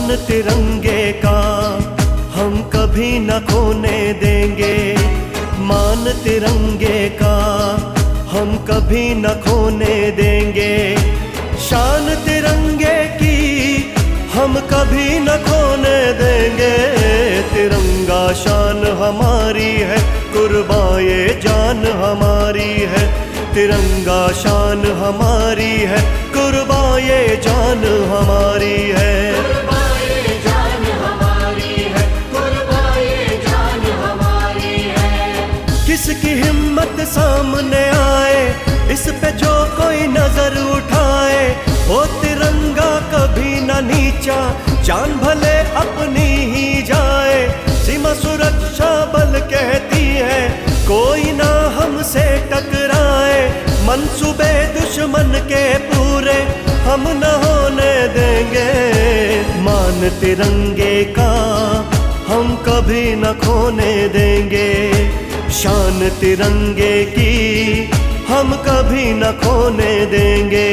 मान तिरंगे का हम कभी न खोने देंगे। मान तिरंगे का हम कभी न खोने देंगे। शान तिरंगे की हम कभी न खोने देंगे। तिरंगा शान हमारी है, कुर्बाए जान हमारी है। तिरंगा शान हमारी है, कुर्बाए जान हमारी है। कुर्बाए जान हमारी है, कुर्बाए जान हमारी है। किसकी हिम्मत सामने आए, इस पे जो कोई नजर उठाए, वो तिरंगा कभी न नीचा, जान भले अपनी ही जाए। सीमा सुरक्षा बल कहती है, कोई ना हमसे टकराए। मंसूबे दुश्मन के पूरे हम न होने देंगे। मान तिरंगे का हम कभी न खोने देंगे। शान तिरंगे की हम कभी न खोने देंगे।